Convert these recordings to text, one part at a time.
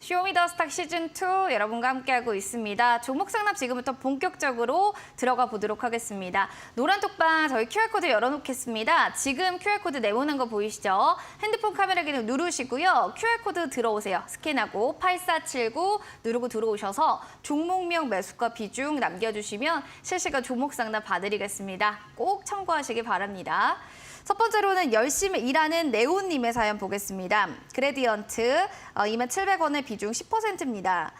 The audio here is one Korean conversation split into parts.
쇼미더스탁 시즌2 여러분과 함께하고 있습니다. 종목 상담 지금부터 본격적으로 들어가 보도록 하겠습니다. 노란 톡방 저희 QR코드 열어놓겠습니다. 지금 QR코드 네모난 거 보이시죠? 핸드폰 카메라 기능 누르시고요. QR코드 들어오세요. 스캔하고 8479 누르고 들어오셔서 종목명 매수가 비중 남겨주시면 실시간 종목 상담 봐드리겠습니다. 꼭 참고하시기 바랍니다. 첫 번째로는 열심히 일하는 네온님의 사연 보겠습니다. 그레디언트 27,000원의 비중 10%입니다.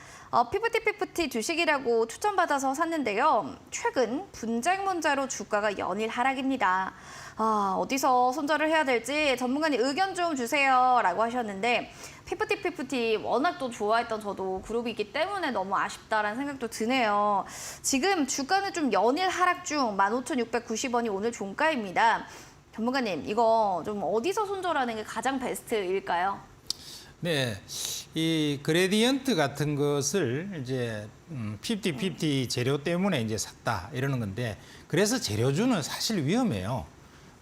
피프티 주식이라고 추천받아서 샀는데요. 최근 분쟁 문제로 주가가 연일 하락입니다. 어디서 손절을 해야 될지 전문가님 의견 좀 주세요 라고 하셨는데 피프티 워낙 또 좋아했던 저도 그룹이기 때문에 너무 아쉽다라는 생각도 드네요. 지금 주가는 좀 연일 하락 중 15,690원이 오늘 종가입니다. 전문가님, 이거 좀 어디서 손절하는 게 가장 베스트일까요? 네, 이 그레디언트 같은 것을 이제 50/50 재료 때문에 이제 샀다 이러는 건데, 그래서 재료주는 사실 위험해요.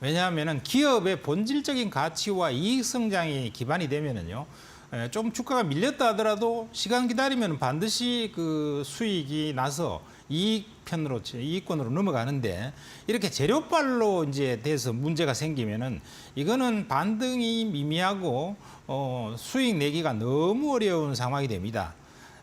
왜냐하면은 기업의 본질적인 가치와 이익 성장이 기반이 되면은요, 좀 주가가 밀렸다 하더라도 시간 기다리면 반드시 그 수익이 나서 이익권으로 넘어가는데, 이렇게 재료빨로 이제 돼서 문제가 생기면은 이거는 반등이 미미하고 수익 내기가 너무 어려운 상황이 됩니다.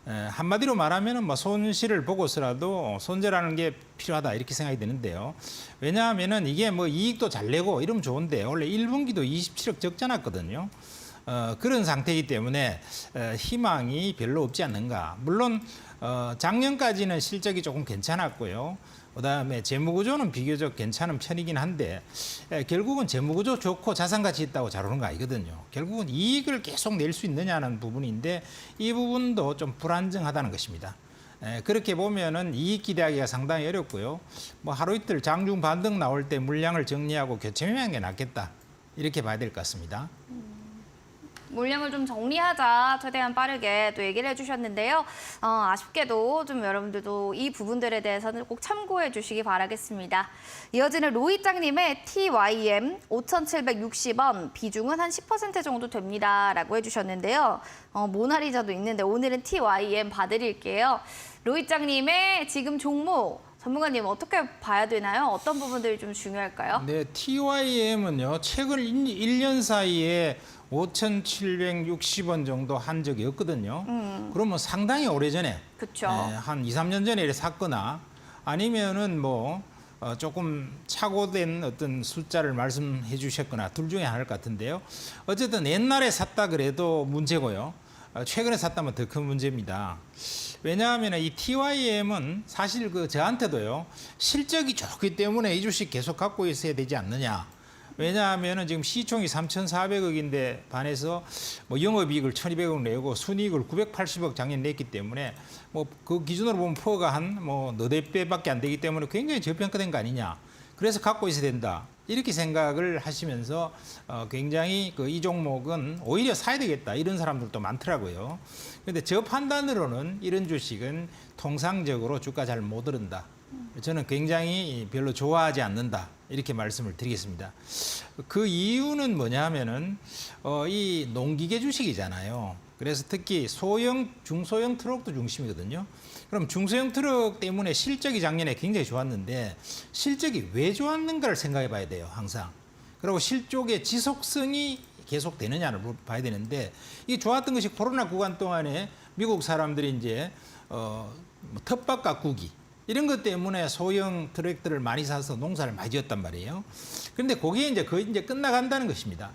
한마디로 말하면은 뭐 손실을 보고서라도 손절하는 게 필요하다 이렇게 생각이 드는데요. 왜냐하면은 이게 뭐 이익도 잘 내고 이러면 좋은데 원래 1분기도 27억 적자 났거든요. 그런 상태이기 때문에 희망이 별로 없지 않는가. 물론 작년까지는 실적이 조금 괜찮았고요. 그다음에 재무구조는 비교적 괜찮은 편이긴 한데 결국은 재무구조 좋고 자산가치 있다고 잘 오는 거 아니거든요. 결국은 이익을 계속 낼 수 있느냐는 부분인데 이 부분도 좀 불안정하다는 것입니다. 그렇게 보면은 이익 기대하기가 상당히 어렵고요. 뭐 하루 이틀 장중 반등 나올 때 물량을 정리하고 교체 매매하는 게 낫겠다. 이렇게 봐야 될 것 같습니다. 물량을 좀 정리하자 최대한 빠르게 또 얘기를 해주셨는데요. 아쉽게도 좀 여러분들도 이 부분들에 대해서는 꼭 참고해 주시기 바라겠습니다. 이어지는 로이짱님의 TYM 5,760원 비중은 한 10% 정도 됩니다 라고 해주셨는데요. 모나리자도 있는데 오늘은 TYM 봐드릴게요. 로이짱님의 지금 종목 전문가님 어떻게 봐야 되나요? 어떤 부분들이 좀 중요할까요? 네, TYM은요 최근 1년 사이에 5,760원 정도 한 적이 없거든요. 그러면 상당히 오래전에 그쵸. 한 2, 3년 전에 샀거나 아니면은 뭐 조금 착오된 어떤 숫자를 말씀해 주셨거나 둘 중에 하나일 것 같은데요. 어쨌든 옛날에 샀다 그래도 문제고요. 최근에 샀다면 더 큰 문제입니다. 왜냐하면 이 TYM은 사실 저한테도요 실적이 좋기 때문에 이 주식 계속 갖고 있어야 되지 않느냐. 왜냐하면 지금 시총이 3,400억인데 반해서 뭐 영업이익을 1,200억 내고 순이익을 980억 작년 냈기 때문에 뭐 그 기준으로 보면 퍼가 한 뭐 너댓 배밖에 안 되기 때문에 굉장히 저평가된 거 아니냐. 그래서 갖고 있어야 된다. 이렇게 생각을 하시면서 굉장히 이 종목은 오히려 사야 되겠다 이런 사람들도 많더라고요. 그런데 저 판단으로는 이런 주식은 통상적으로 주가 잘 못 오른다. 저는 굉장히 별로 좋아하지 않는다. 이렇게 말씀을 드리겠습니다. 그 이유는 뭐냐 하면은 이 농기계 주식이잖아요. 그래서 특히 소형, 중소형 트럭도 중심이거든요. 그럼 중소형 트럭 때문에 실적이 작년에 굉장히 좋았는데 실적이 왜 좋았는가를 생각해 봐야 돼요, 항상. 그리고 실적의 지속성이 계속 되느냐를 봐야 되는데 이 좋았던 것이 코로나 구간 동안에 미국 사람들이 이제 텃밭 가꾸기 이런 것 때문에 소형 트랙터를 많이 사서 농사를 많이 지었단 말이에요. 그런데 그게 이제 거의 이제 끝나간다는 것입니다.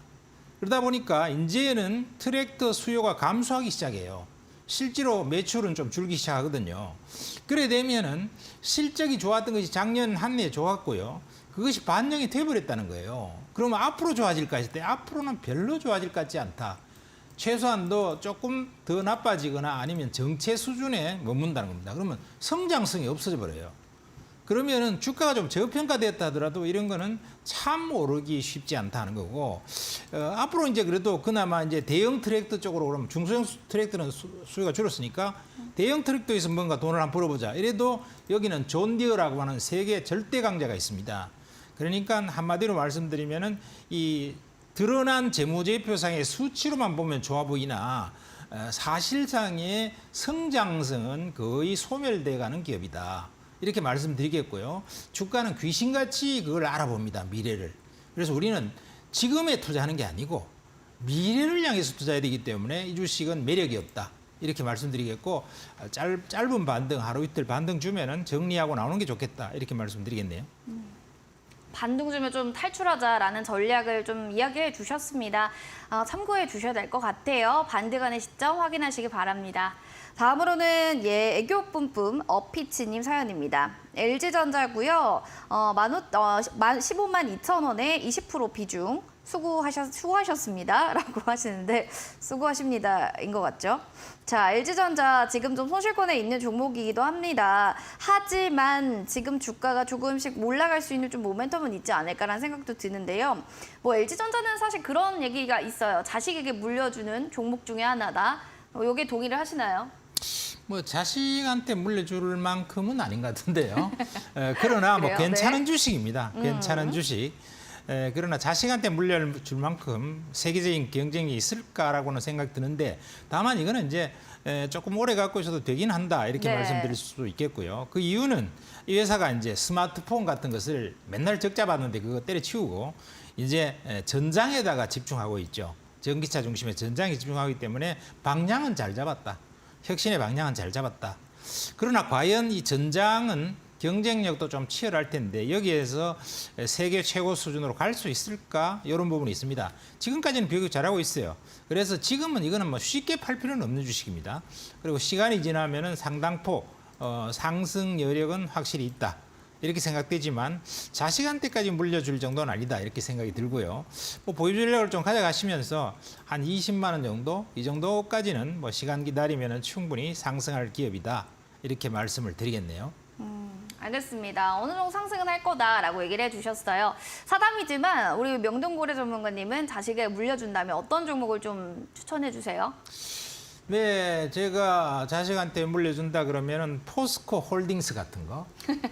그러다 보니까 이제는 트랙터 수요가 감소하기 시작해요. 실제로 매출은 좀 줄기 시작하거든요. 그래 되면은 실적이 좋았던 것이 작년 한 해 좋았고요. 그것이 반영이 돼버렸다는 거예요. 그러면 앞으로 좋아질까 했을 때 앞으로는 별로 좋아질 것 같지 않다. 최소한도 조금 더 나빠지거나 아니면 정체 수준에 머문다는 겁니다. 그러면 성장성이 없어져 버려요. 그러면은 주가가 좀 저평가됐다 하더라도 이런 거는 참 오르기 쉽지 않다는 거고, 앞으로 이제 그래도 그나마 이제 대형 트랙터 쪽으로 그러면 중소형 트랙터는 수요가 줄었으니까 대형 트랙터에서 뭔가 돈을 한번 벌어보자. 이래도 여기는 존 디어라고 하는 세계 절대 강자가 있습니다. 그러니까 한마디로 말씀드리면은 이 드러난 재무제표상의 수치로만 보면 좋아 보이나 사실상의 성장성은 거의 소멸돼가는 기업이다. 이렇게 말씀드리겠고요. 주가는 귀신같이 그걸 알아봅니다. 미래를. 그래서 우리는 지금에 투자하는 게 아니고 미래를 향해서 투자해야 되기 때문에 이 주식은 매력이 없다. 이렇게 말씀드리겠고 짧은 반등, 하루 이틀 반등 주면은 정리하고 나오는 게 좋겠다. 이렇게 말씀드리겠네요. 반등 주면 좀 탈출하자라는 전략을 좀 이야기해 주셨습니다. 참고해 주셔야 될 것 같아요. 반등하는 시점 확인하시기 바랍니다. 다음으로는 애교 뿜뿜 어피치님 사연입니다. LG전자고요. 15만 2천 원에 20% 비중 수고하셨습니다. 라고 하시는데 수고하십니다인 것 같죠? 자, LG전자 지금 좀 손실권에 있는 종목이기도 합니다. 하지만 지금 주가가 조금씩 올라갈 수 있는 좀 모멘텀은 있지 않을까라는 생각도 드는데요. 뭐 LG전자는 사실 그런 얘기가 있어요. 자식에게 물려주는 종목 중에 하나다. 요게 동의를 하시나요? 뭐 자식한테 물려줄 만큼은 아닌 것 같은데요. 그러나 뭐 그래요? 괜찮은 네. 주식입니다. 괜찮은 주식. 그러나 자식한테 물려줄 만큼 세계적인 경쟁이 있을까라고는 생각 드는데 다만 이거는 이제 조금 오래 갖고 있어도 되긴 한다 이렇게 네. 말씀드릴 수도 있겠고요. 그 이유는 이 회사가 이제 스마트폰 같은 것을 맨날 적자 받는데 그거 때려치우고 이제 전장에다가 집중하고 있죠. 전기차 중심의 전장에 집중하기 때문에 방향은 잘 잡았다. 혁신의 방향은 잘 잡았다. 그러나 과연 이 전장은 경쟁력도 좀 치열할 텐데 여기에서 세계 최고 수준으로 갈 수 있을까? 이런 부분이 있습니다. 지금까지는 비교적 잘하고 있어요. 그래서 지금은 이거는 뭐 쉽게 팔 필요는 없는 주식입니다. 그리고 시간이 지나면은 상당폭 상승 여력은 확실히 있다. 이렇게 생각되지만 자식한테까지 물려줄 정도는 아니다. 이렇게 생각이 들고요. 뭐 보유 전략을 좀 가져가시면서 한 20만 원 정도 이 정도까지는 뭐 시간 기다리면은 충분히 상승할 기업이다. 이렇게 말씀을 드리겠네요. 알겠습니다. 어느 정도 상승은 할 거다라고 얘기를 해주셨어요. 사담이지만 우리 명동고래 전문가님은 자식에 물려준다면 어떤 종목을 좀 추천해 주세요? 네, 제가 자식한테 물려준다 그러면은 포스코 홀딩스 같은 거,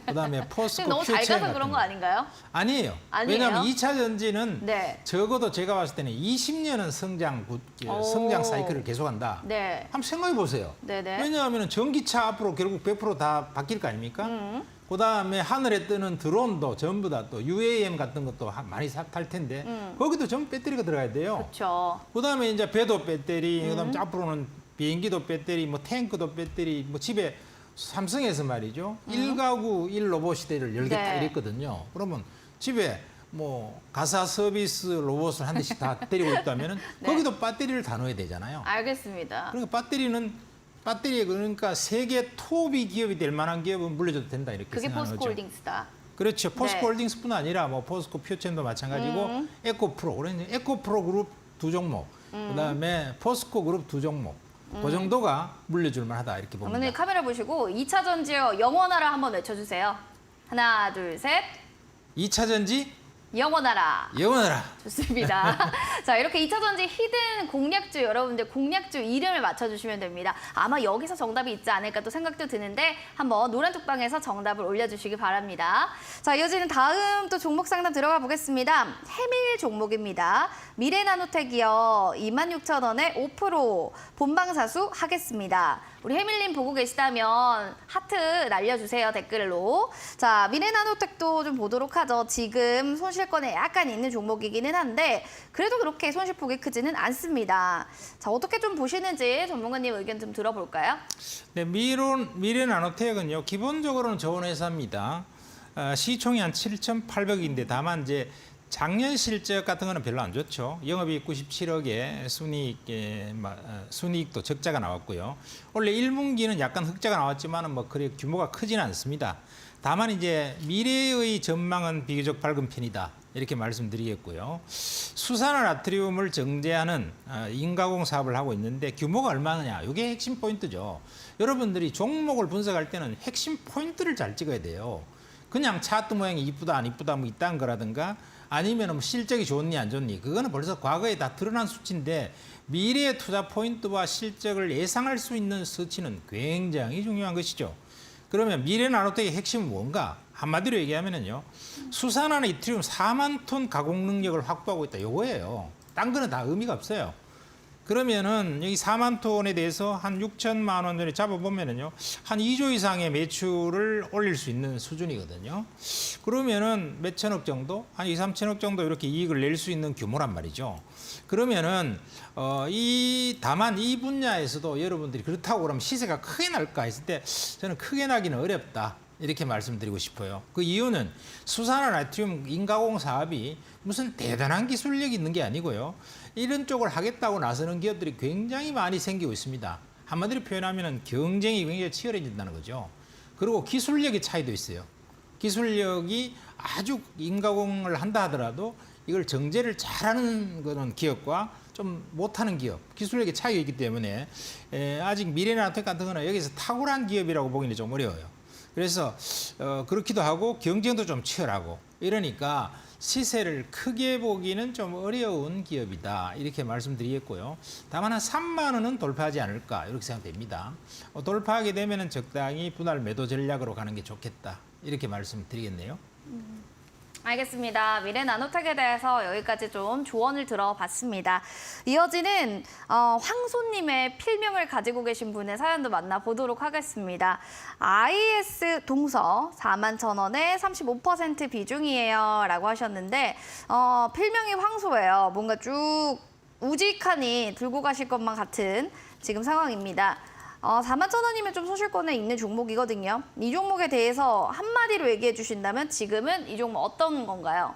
그다음에 포스코 너무 잘 퓨처 가서 같은 그런 거 거. 아닌가요? 아니에요. 아니에요? 왜냐하면 2차 전지는 네. 적어도 제가 봤을 때는 20년은 성장 사이클을 계속한다. 네. 한번 생각해 보세요. 네네. 왜냐하면 전기차 앞으로 결국 100%다 바뀔 거 아닙니까? 그다음에 하늘에 뜨는 드론도 전부 다 또 UAM 같은 것도 많이 탈 텐데 거기도 전부 배터리가 들어가야 돼요. 그렇죠. 그다음에 이제 배도 배터리, 그다음에 앞으로는 비행기도 배터리, 뭐 탱크도 배터리, 뭐 집에 삼성에서 말이죠. 1가구 1로봇 시대를 열겠다 네. 이랬거든요. 그러면 집에 뭐 가사 서비스 로봇을 한 대씩 다 데리고 있다면은 네. 거기도 배터리를 다 넣어야 되잖아요. 알겠습니다. 그러니까 배터리 그러니까 세계 톱이 기업이 될 만한 기업은 물려줘도 된다 이렇게 그게 생각하는 거죠. 포스코홀딩스다. 그렇죠. 포스코 네. 홀딩스뿐 아니라 뭐 포스코 퓨처도 마찬가지고 에코프로. 그래서 에코프로 그룹 2종목, 그다음에 포스코 그룹 2종목. 그 정도가 물려줄 만하다 이렇게 봅니다. 어머니 카메라 보시고 2차 전지요 영원하라 한번 외쳐주세요. 하나, 둘, 셋. 2차 전지 영원하라. 영원하라. 좋습니다. 자, 이렇게 2차 전지 히든 공략주 여러분들 공략주 이름을 맞춰주시면 됩니다. 아마 여기서 정답이 있지 않을까 또 생각도 드는데 한번 노란톡방에서 정답을 올려주시기 바랍니다. 자, 이어지는 다음 또 종목 상담 들어가 보겠습니다. 해밀 종목입니다. 미래나노텍이요. 26,000원에 5% 본방사수 하겠습니다. 우리 해밀님 보고 계시다면 하트 날려주세요, 댓글로. 자, 미래나노텍도 좀 보도록 하죠. 지금 손실권에 약간 있는 종목이기는 한데 그래도 그렇게 손실폭이 크지는 않습니다. 자, 어떻게 좀 보시는지 전문가님 의견 좀 들어볼까요? 네, 미래나노텍은요 기본적으로는 좋은 회사입니다. 시총이 한 7,800억인데 다만 이제 작년 실적 같은 거는 별로 안 좋죠. 영업이익 97억에 순이익도 적자가 나왔고요. 원래 1분기는 약간 흑자가 나왔지만은 뭐 그래 규모가 크지는 않습니다. 다만 이제 미래의 전망은 비교적 밝은 편이다. 이렇게 말씀드리겠고요. 수산화 나트륨을 정제하는 인가공 사업을 하고 있는데 규모가 얼마냐? 이게 핵심 포인트죠. 여러분들이 종목을 분석할 때는 핵심 포인트를 잘 찍어야 돼요. 그냥 차트 모양이 이쁘다 안 이쁘다 뭐 이딴 거라든가 아니면 뭐 실적이 좋니 안 좋니 그거는 벌써 과거에 다 드러난 수치인데 미래의 투자 포인트와 실적을 예상할 수 있는 수치는 굉장히 중요한 것이죠. 그러면 미래나노텍의 핵심은 뭔가? 한마디로 얘기하면요. 수산화나 이트리움 4만 톤 가공 능력을 확보하고 있다. 이거예요. 딴 거는 다 의미가 없어요. 그러면은 여기 4만 톤에 대해서 한 6천만 원 전에 잡아보면은요, 한 2조 이상의 매출을 올릴 수 있는 수준이거든요. 그러면은 몇 천억 정도, 한 2, 3천억 정도 이렇게 이익을 낼 수 있는 규모란 말이죠. 그러면은 다만 이 분야에서도 여러분들이 그렇다고 그러면 시세가 크게 날까 했을 때 저는 크게 나기는 어렵다. 이렇게 말씀드리고 싶어요. 그 이유는 수산화 나트륨 인가공 사업이 무슨 대단한 기술력이 있는 게 아니고요. 이런 쪽을 하겠다고 나서는 기업들이 굉장히 많이 생기고 있습니다. 한마디로 표현하면 경쟁이 굉장히 치열해진다는 거죠. 그리고 기술력의 차이도 있어요. 기술력이 아주 인가공을 한다 하더라도 이걸 정제를 잘하는 그런 기업과 좀 못하는 기업, 기술력의 차이가 있기 때문에 아직 미래나텍 같은 거는 여기서 탁월한 기업이라고 보기는 좀 어려워요. 그래서 그렇기도 하고 경쟁도 좀 치열하고 이러니까 시세를 크게 보기는 좀 어려운 기업이다 이렇게 말씀드리겠고요. 다만 한 3만 원은 돌파하지 않을까 이렇게 생각됩니다. 돌파하게 되면은 적당히 분할 매도 전략으로 가는 게 좋겠다 이렇게 말씀드리겠네요. 알겠습니다. 미래나노텍에 대해서 여기까지 좀 조언을 들어봤습니다. 이어지는 황소님의 필명을 가지고 계신 분의 사연도 만나보도록 하겠습니다. IS 동서 41,000원에 35% 비중이에요 라고 하셨는데 필명이 황소예요. 뭔가 쭉 우직하니 들고 가실 것만 같은 지금 상황입니다. 41,000원이면 좀 소실권에 있는 종목이거든요. 이 종목에 대해서 한마디로 얘기해 주신다면 지금은 이 종목 어떤 건가요?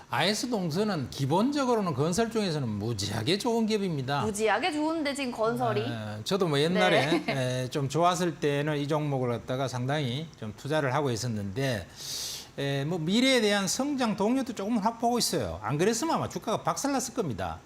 IS 동서는 기본적으로는 건설 중에서는 무지하게 좋은 기업입니다. 무지하게 좋은데 지금 건설이. 저도 뭐 옛날에 좀 좋았을 때는 이 종목을 갖다가 상당히 좀 투자를 하고 있었는데 뭐 미래에 대한 성장 동력도 조금 확보하고 있어요. 안 그랬으면 아마 주가가 박살났을 겁니다.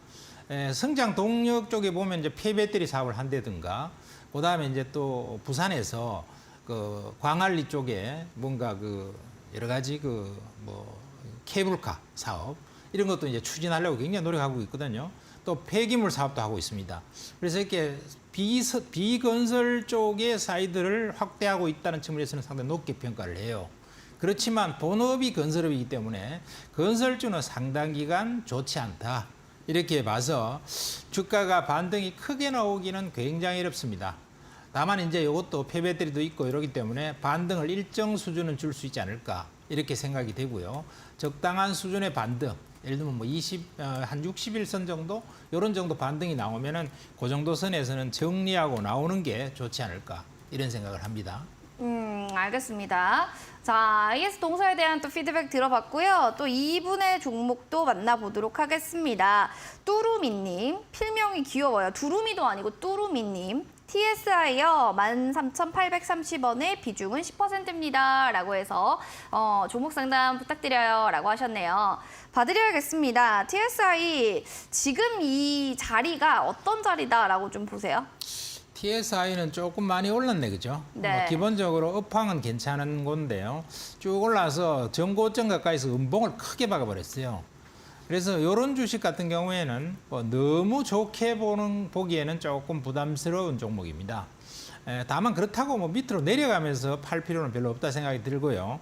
성장 동력 쪽에 보면 이제 폐배터리 사업을 한다든가 그다음에 이제 또 부산에서 그 광안리 쪽에 뭔가 그 여러 가지 그 뭐 케이블카 사업 이런 것도 이제 추진하려고 굉장히 노력하고 있거든요. 또 폐기물 사업도 하고 있습니다. 그래서 이렇게 비건설 쪽의 사이드를 확대하고 있다는 측면에서는 상당히 높게 평가를 해요. 그렇지만 본업이 건설업이기 때문에 건설주는 상당 기간 좋지 않다. 이렇게 봐서 주가가 반등이 크게 나오기는 굉장히 어렵습니다. 다만 이제 이것도 폐배터리도 있고 이러기 때문에 반등을 일정 수준은 줄 수 있지 않을까 이렇게 생각이 되고요. 적당한 수준의 반등, 예를 들면 뭐 한 60일선 정도 이런 정도 반등이 나오면은 그 정도 선에서는 정리하고 나오는 게 좋지 않을까 이런 생각을 합니다. 알겠습니다. 자, IS 동서에 대한 또 피드백 들어봤고요. 또 이분의 종목도 만나보도록 하겠습니다. 뚜루미님, 필명이 귀여워요. 두루미도 아니고 뚜루미님. TSI요, 13,830원의 비중은 10%입니다. 라고 해서 종목 상담 부탁드려요. 라고 하셨네요. 봐드려야겠습니다. TSI, 지금 이 자리가 어떤 자리다라고 좀 보세요? TSI는 조금 많이 올랐네, 그죠? 네. 기본적으로 업황은 괜찮은 건데요. 쭉 올라서 전고점 가까이서 음봉을 크게 박아버렸어요. 그래서 이런 주식 같은 경우에는 너무 좋게 보기에는 조금 부담스러운 종목입니다. 다만 그렇다고 뭐 밑으로 내려가면서 팔 필요는 별로 없다 생각이 들고요.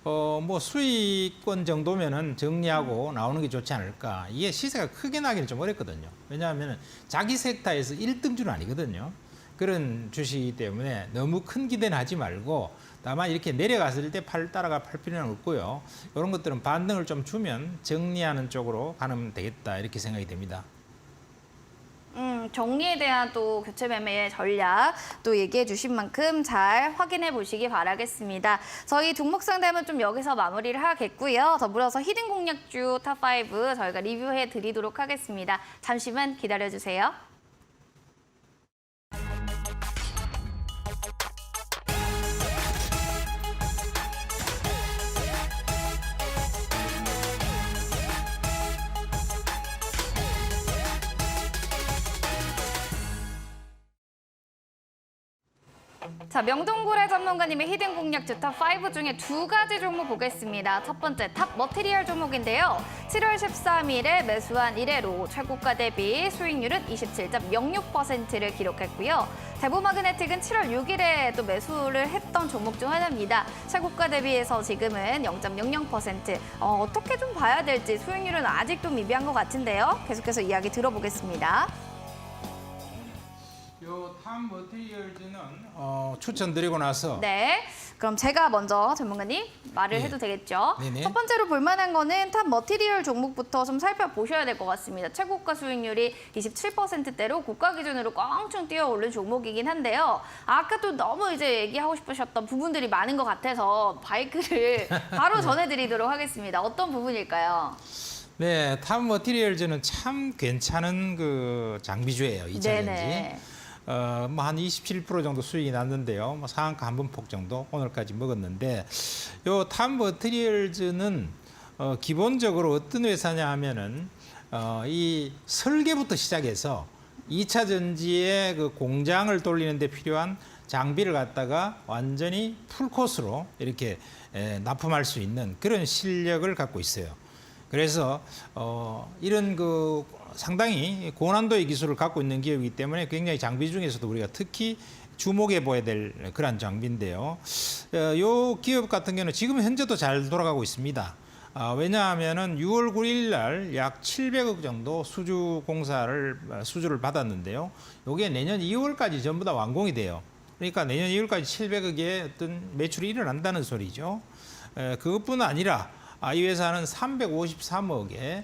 뭐 수익권 정도면은 정리하고 나오는 게 좋지 않을까. 이게 시세가 크게 나기는 좀 어렵거든요. 왜냐하면 자기 섹터에서 1등주는 아니거든요. 그런 주식이기 때문에 너무 큰 기대는 하지 말고 다만 이렇게 내려갔을 때 따라가 팔 필요는 없고요. 이런 것들은 반등을 좀 주면 정리하는 쪽으로 가면 되겠다 이렇게 생각이 됩니다. 정리에 대한 또 교체 매매 전략 또 얘기해 주신 만큼 잘 확인해 보시기 바라겠습니다. 저희 종목 상담은 좀 여기서 마무리를 하겠고요. 더불어서 히든 공략주 탑5 저희가 리뷰해 드리도록 하겠습니다. 잠시만 기다려 주세요. 자, 명동고래 전문가님의 히든 공략주 탑5 중에 두 가지 종목 보겠습니다. 첫 번째 탑 머티리얼 종목인데요. 7월 13일에 매수한 이래로 최고가 대비 수익률은 27.06%를 기록했고요. 대보마그네틱은 7월 6일에 또 매수를 했던 종목 중 하나입니다. 최고가 대비해서 지금은 0.00%. 어떻게 좀 봐야 될지 수익률은 아직도 미비한 것 같은데요. 계속해서 이야기 들어보겠습니다. 탐 머티리얼즈는 추천드리고 나서 네. 그럼 제가 먼저 전문가님 말을 네. 해도 되겠죠? 네네. 첫 번째로 볼만한 거는 탑 머티리얼 종목부터 좀 살펴보셔야 될 것 같습니다. 최고가 수익률이 27%대로 고가 기준으로 껑충 뛰어오른 종목이긴 한데요. 아까도 너무 이제 얘기하고 싶으셨던 부분들이 많은 것 같아서 바이크를 바로 전해드리도록 하겠습니다. 어떤 부분일까요? 네, 탑 머티리얼즈는 참 괜찮은 그 장비주예요. 2차전지. 네네. 뭐 한 27% 정도 수익이 났는데요. 뭐 상한가 한 번 폭 정도 오늘까지 먹었는데 요 탑 머티리얼즈는 기본적으로 어떤 회사냐 하면은 이 설계부터 시작해서 2차 전지의 그 공장을 돌리는 데 필요한 장비를 갖다가 완전히 풀코스로 이렇게 납품할 수 있는 그런 실력을 갖고 있어요. 그래서 이런 그 상당히 고난도의 기술을 갖고 있는 기업이기 때문에 굉장히 장비 중에서도 우리가 특히 주목해 보아야 될 그런 장비인데요. 이 기업 같은 경우는 지금 현재도 잘 돌아가고 있습니다. 왜냐하면은 6월 9일 날 약 700억 정도 수주를 받았는데요. 이게 내년 2월까지 전부 다 완공이 돼요. 그러니까 내년 2월까지 700억의 어떤 매출이 일어난다는 소리죠. 그것뿐 아니라 이 회사는 353억에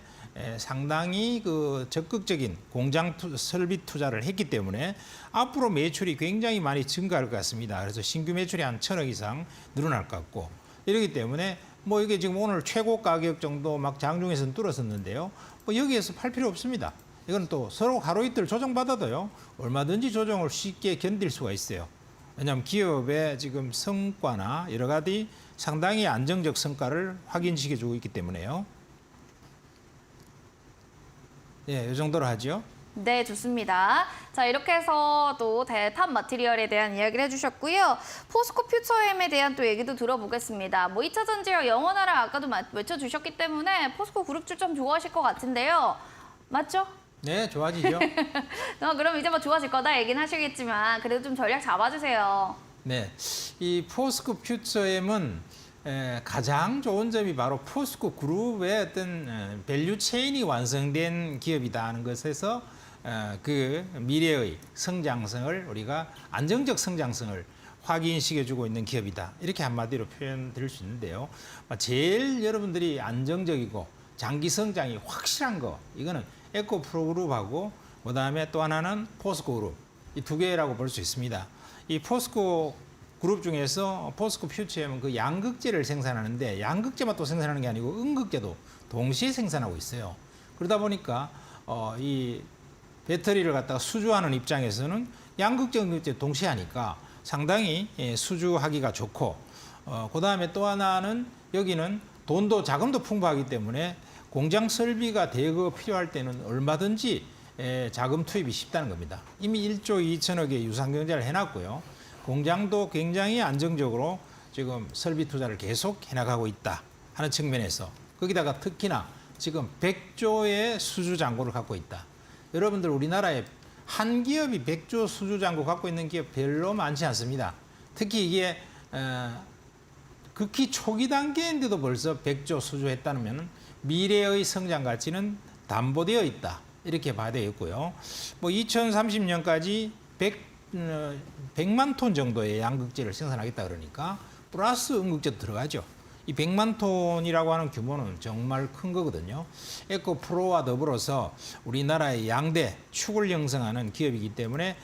상당히 그 적극적인 공장 설비 투자를 했기 때문에 앞으로 매출이 굉장히 많이 증가할 것 같습니다. 그래서 신규 매출이 한 1,000억 이상 늘어날 것 같고 이러기 때문에 뭐 이게 지금 오늘 최고 가격 정도 막 장중에서는 뚫었었는데요. 뭐 여기에서 팔 필요 없습니다. 이건 또 서로 하루 이틀 조정받아도요. 얼마든지 조정을 쉽게 견딜 수가 있어요. 왜냐하면 기업의 지금 성과나 여러 가지 상당히 안정적 성과를 확인시켜주고 있기 때문에요. 예, 이 정도로 하죠. 네, 좋습니다. 자, 이렇게 해서 또 탑 머티리얼에 대한 이야기를 해주셨고요. 포스코 퓨처엠에 대한 또 얘기도 들어보겠습니다. 뭐 2차 전지와 영원하라 아까도 외쳐주셨기 때문에 포스코 그룹 출점 좋아하실 것 같은데요. 맞죠? 네, 좋아지죠. 그럼 이제 뭐 좋아질 거다 얘기는 하시겠지만 그래도 좀 전략 잡아주세요. 네, 이 포스코 퓨처엠은 가장 좋은 점이 바로 포스코 그룹의 어떤 밸류 체인이 완성된 기업이다 하는 것에서 그 미래의 성장성을 우리가 안정적 성장성을 확인시켜주고 있는 기업이다. 이렇게 한마디로 표현드릴 수 있는데요. 제일 여러분들이 안정적이고 장기 성장이 확실한 거 이거는 에코프로 그룹하고 그다음에 또 하나는 포스코 그룹 이 두 개라고 볼 수 있습니다. 이 포스코 그룹 중에서 포스코 퓨처엠은 그 양극재를 생산하는데 양극재만 또 생산하는 게 아니고 음극재도 동시에 생산하고 있어요. 그러다 보니까 이 배터리를 갖다가 수주하는 입장에서는 양극재, 음극재 동시에 하니까 상당히 수주하기가 좋고 그다음에 또 하나는 여기는 돈도 자금도 풍부하기 때문에 공장 설비가 대거 필요할 때는 얼마든지 자금 투입이 쉽다는 겁니다. 이미 1조 2천억의 유상경제를 해놨고요. 공장도 굉장히 안정적으로 지금 설비 투자를 계속 해나가고 있다 하는 측면에서 거기다가 특히나 지금 100조의 수주 잔고를 갖고 있다. 여러분들 우리나라에 한 기업이 100조 수주 잔고 갖고 있는 기업 별로 많지 않습니다. 특히 이게 극히 초기 단계인데도 벌써 100조 수주했다면 미래의 성장 가치는 담보되어 있다. 이렇게 봐야 되겠고요. 뭐 2030년까지 100만 톤 정도의 양극재를 생산하겠다 그러니까 플러스 음극재도 들어가죠. 이 100만 톤이라고 하는 규모는 정말 큰 거거든요. 에코프로와 더불어서 우리나라의 양대 축을 형성하는 기업이기 때문에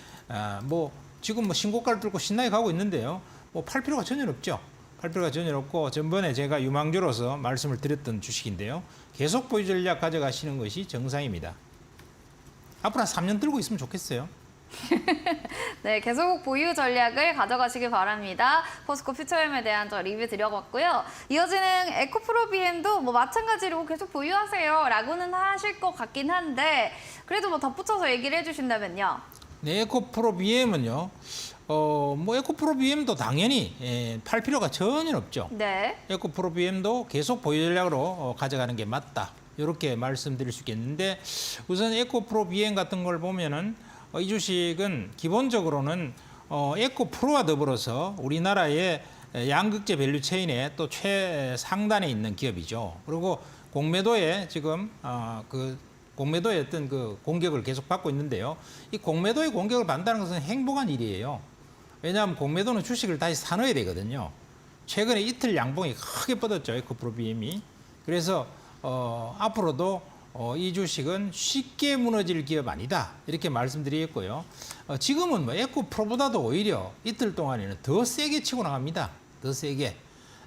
뭐 지금 뭐 신고가를 뚫고 신나게 가고 있는데요. 뭐 팔 필요가 전혀 없죠. 팔 필요가 전혀 없고 전번에 제가 유망주로서 말씀을 드렸던 주식인데요. 계속 보유 전략 가져가시는 것이 정상입니다. 앞으로 한 3년 들고 있으면 좋겠어요. 네, 계속 보유 전략을 가져가시길 바랍니다. 포스코 퓨처엠에 대한 저 리뷰 드려봤고요. 이어지는 에코프로 BM도 뭐 마찬가지로 계속 보유하세요 라고는 하실 것 같긴 한데 그래도 뭐 덧붙여서 얘기를 해주신다면요. 네, 에코프로 BM은요. 뭐 에코프로 BM도 당연히 팔 필요가 전혀 없죠. 네. 에코프로 BM도 계속 보유 전략으로 가져가는 게 맞다. 이렇게 말씀드릴 수 있겠는데 우선 에코프로 BM 같은 걸 보면은 이 주식은 기본적으로는 에코프로와 더불어서 우리나라의 양극재 밸류 체인의 또 최상단에 있는 기업이죠. 그리고 공매도에 지금 그 100조 수주를 했다는 것은 미래의 성장성을 확인시켜주고 있다. 이렇게 볼 수 있습니다. 그리고 공매도의 어떤 그 공격을 계속 받고 있는데요. 이 공매도의 공격을 받는다는 것은 행복한 일이에요. 왜냐하면 공매도는 주식을 다시 사놓아야 되거든요. 최근에 이틀 양봉이 크게 뻗었죠. 에코프로비엠이. 그래서 앞으로도 이 주식은 쉽게 무너질 기업 아니다. 이렇게 말씀드리겠고요. 지금은 뭐 에코프로보다도 오히려 이틀 동안에는 더 세게 치고 나갑니다. 더 세게.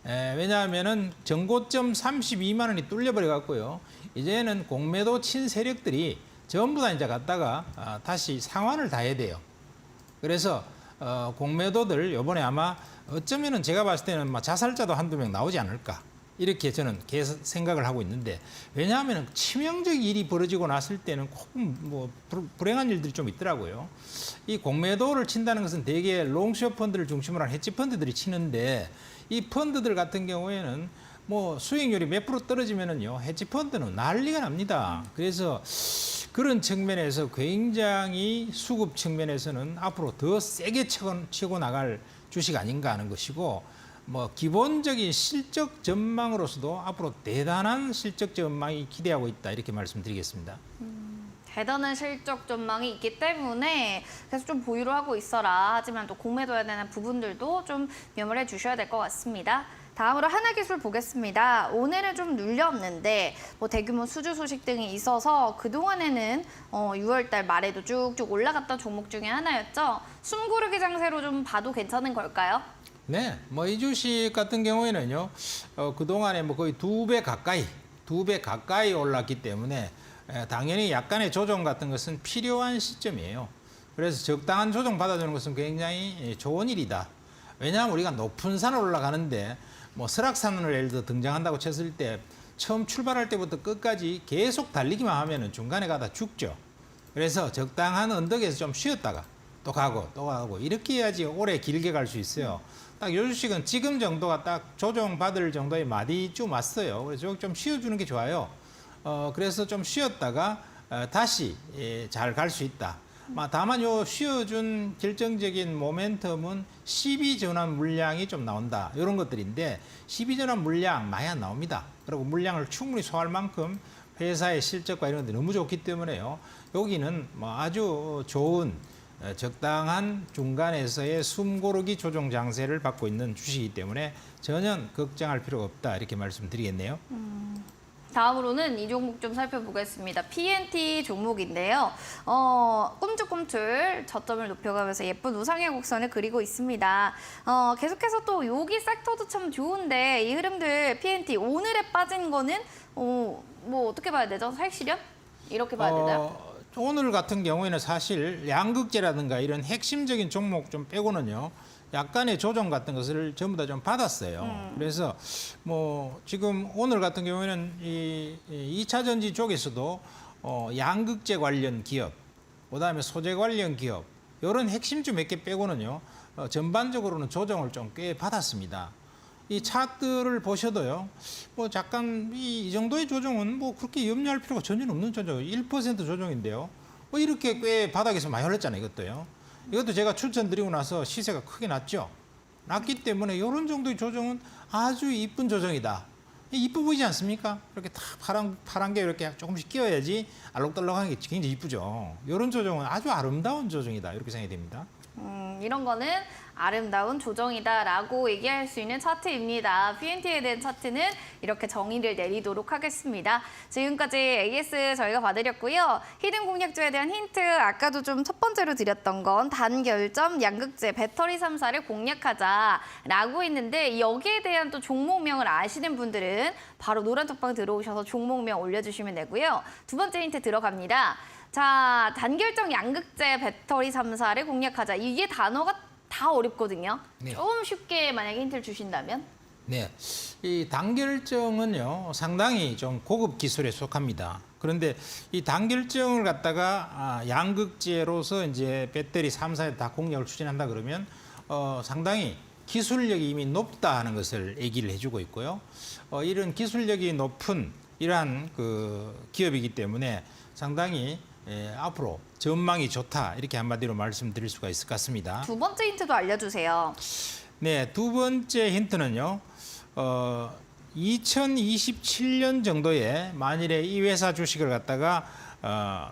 왜냐하면은 전고점 32만 원이 뚫려버려 갖고요. 이제는 공매도 친 세력들이 전부 다 이제 갔다가 다시 상환을 다 해야 돼요. 그래서 공매도들 이번에 아마 어쩌면은 제가 봤을 때는 뭐 자살자도 한두 명 나오지 않을까 이렇게 저는 계속 생각을 하고 있는데, 왜냐하면 치명적 일이 벌어지고 났을 때는 꼭 뭐 불행한 일들이 좀 있더라고요. 이 공매도를 친다는 것은 대개 롱숏 펀드를 중심으로 한 헤지 펀드들이 치는데, 이 펀드들 같은 경우에는 뭐 수익률이 몇 프로 떨어지면은요 헤지 펀드는 난리가 납니다. 그래서 그런 측면에서 굉장히 수급 측면에서는 앞으로 더 세게 치고 나갈 주식 아닌가 하는 것이고, 뭐 기본적인 실적 전망으로서도 앞으로 대단한 실적 전망이 기대하고 있다 이렇게 말씀드리겠습니다. 대단한 실적 전망이 있기 때문에 계속 좀 보유를 하고 있어라. 하지만 또 공매도해야 되는 부분들도 좀 염을 주셔야 될 것 같습니다. 다음으로 하나기술 보겠습니다. 오늘은 좀 눌렸는데 뭐 대규모 수주 소식 등이 있어서 그동안에는 6월 달 말에도 쭉쭉 올라갔던 종목 중에 하나였죠. 숨고르기 장세로 좀 봐도 괜찮은 걸까요? 네, 뭐 이 주식 같은 경우에는요, 그동안에 뭐 거의 2배 가까이 올랐기 때문에 당연히 약간의 조정 같은 것은 필요한 시점이에요. 그래서 적당한 조정 받아주는 것은 굉장히 좋은 일이다. 왜냐하면 우리가 높은 산을 올라가는데 뭐 설악산을 예를 들어 등장한다고 쳤을 때 처음 출발할 때부터 끝까지 계속 달리기만 하면은 중간에 가다 죽죠. 그래서 적당한 언덕에서 좀 쉬었다가 또 가고 이렇게 해야지 오래 길게 갈 수 있어요. 딱 요 주식은 지금 정도가 딱 조정받을 정도의 마디쯤 왔어요. 그래서 좀 쉬어주는 게 좋아요. 그래서 좀 쉬었다가 다시 잘 갈 수 있다. 다만 요 쉬어준 결정적인 모멘텀은 12전환 물량이 좀 나온다. 이런 것들인데 12전환 물량 많이 안 나옵니다. 그리고 물량을 충분히 소화할 만큼 회사의 실적과 이런 것들이 너무 좋기 때문에요. 여기는 뭐 아주 좋은 적당한 중간에서의 숨고르기 조정 장세를 받고 있는 주식이기 때문에 전혀 걱정할 필요가 없다. 이렇게 말씀드리겠네요. 다음으로는 이 종목 좀 살펴보겠습니다. PNT 종목인데요. 꿈틀꿈틀 저점을 높여가면서 예쁜 우상의 곡선을 그리고 있습니다. 계속해서 또 여기 섹터도 참 좋은데 이 흐름들 PNT 오늘에 빠진 거는 뭐 어떻게 봐야 되죠? 살실현? 이렇게 봐야 되나요? 오늘 같은 경우에는 사실 양극재라든가 이런 핵심적인 종목 좀 빼고는요, 약간의 조정 같은 것을 전부 다 좀 받았어요. 그래서 뭐 지금 오늘 같은 경우에는 이 2차 전지 쪽에서도 양극재 관련 기업, 그다음에 소재 관련 기업 이런 핵심주 몇 개 빼고는요, 전반적으로는 조정을 좀 꽤 받았습니다. 이 차트를 보셔도요, 뭐 잠깐 이 정도의 조정은 뭐 그렇게 염려할 필요가 전혀 없는 조정, 1% 조정인데요. 뭐 이렇게 꽤 바닥에서 많이 올랐잖아요, 이것도요. 이것도 제가 추천드리고 나서 시세가 크게 났죠. 났기 때문에 이런 정도의 조정은 아주 이쁜 조정이다. 이뻐 보이지 않습니까? 이렇게 다 파란 게 이렇게 조금씩 끼어야지 알록달록한 게 굉장히 이쁘죠. 이런 조정은 아주 아름다운 조정이다. 이렇게 생각이 됩니다. 이런 거는 아름다운 조정이다라고 얘기할 수 있는 차트입니다. PNT에 대한 차트는 이렇게 정의를 내리도록 하겠습니다. 지금까지 AS 저희가 봐드렸고요. 히든 공략주에 대한 힌트, 아까도 좀 첫 번째로 드렸던 건 단결점, 양극재, 배터리 3사를 공략하자라고 했는데, 여기에 대한 또 종목명을 아시는 분들은 바로 노란톡방 들어오셔서 종목명 올려주시면 되고요. 두 번째 힌트 들어갑니다. 자, 단결점, 양극재, 배터리 3사를 공략하자. 이게 단어가 다 어렵거든요. 네. 좀 쉽게 만약에 힌트를 주신다면? 네, 이 단결정은요 상당히 좀 고급 기술에 속합니다. 그런데 이 단결정을 갖다가 양극재로서 이제 배터리 3사에 다 공략을 추진한다 그러면 상당히 기술력이 이미 높다 하는 것을 얘기를 해주고 있고요. 이런 기술력이 높은 이러한 그 기업이기 때문에 상당히 앞으로 전망이 좋다 이렇게 한마디로 말씀드릴 수가 있을 것 같습니다. 두 번째 힌트도 알려주세요. 네, 두 번째 힌트는요. 2027년 정도에 만일에 이 회사 주식을 갖다가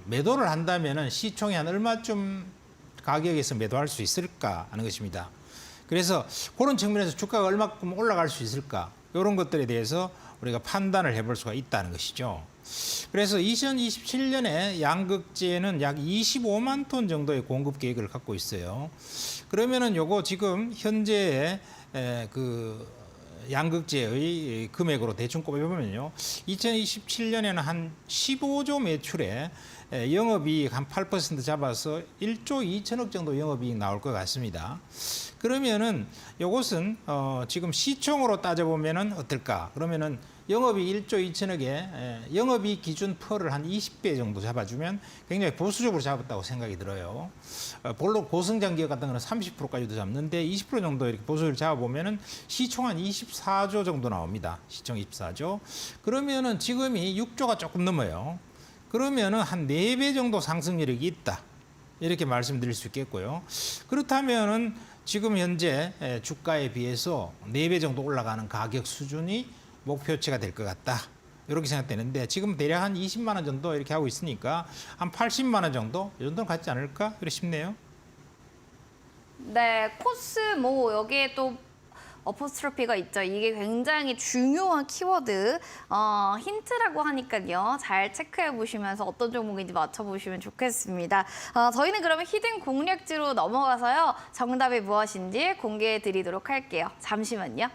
매도를 한다면은 시총이 한 얼마쯤 가격에서 매도할 수 있을까 하는 것입니다. 그래서 그런 측면에서 주가가 얼마큼 올라갈 수 있을까 이런 것들에 대해서 우리가 판단을 해볼 수가 있다는 것이죠. 그래서 2027년에 양극재는 약 25만 톤 정도의 공급 계획을 갖고 있어요. 그러면은 요거 지금 현재의 그 양극재의 금액으로 대충 꼽아보면요. 2027년에는 한 15조 매출에 영업이익 한 8% 잡아서 1조 2천억 정도 영업이익 나올 것 같습니다. 그러면은 이것은 지금 시총으로 따져보면은 어떨까? 그러면은 영업이익 1조 2천억에 영업이익 기준 펄을 한 20배 정도 잡아주면 굉장히 보수적으로 잡았다고 생각이 들어요. 본로 고성장 기업 같은 거는 30%까지도 잡는데 20% 정도 이렇게 보수적으로 잡아보면은 시총 한 24조 정도 나옵니다. 시총 24조. 그러면은 지금이 6조가 조금 넘어요. 그러면은 한 4배 정도 상승력이 있다. 이렇게 말씀드릴 수 있겠고요. 그렇다면은 지금 현재 주가에 비해서 4배 정도 올라가는 가격 수준이 목표치가 될 것 같다. 이렇게 생각되는데 지금 대략 한 20만 원 정도 이렇게 하고 있으니까 한 80만 원 정도 이 정도는 갖지 않을까? 그래 싶네요. 네, 코스모 여기에 또 어포스트로피가 있죠. 이게 굉장히 중요한 키워드 힌트라고 하니까요. 잘 체크해 보시면서 어떤 종목인지 맞춰보시면 좋겠습니다. 저희는 그러면 히든 공략지로 넘어가서요. 정답이 무엇인지 공개해 드리도록 할게요. 잠시만요.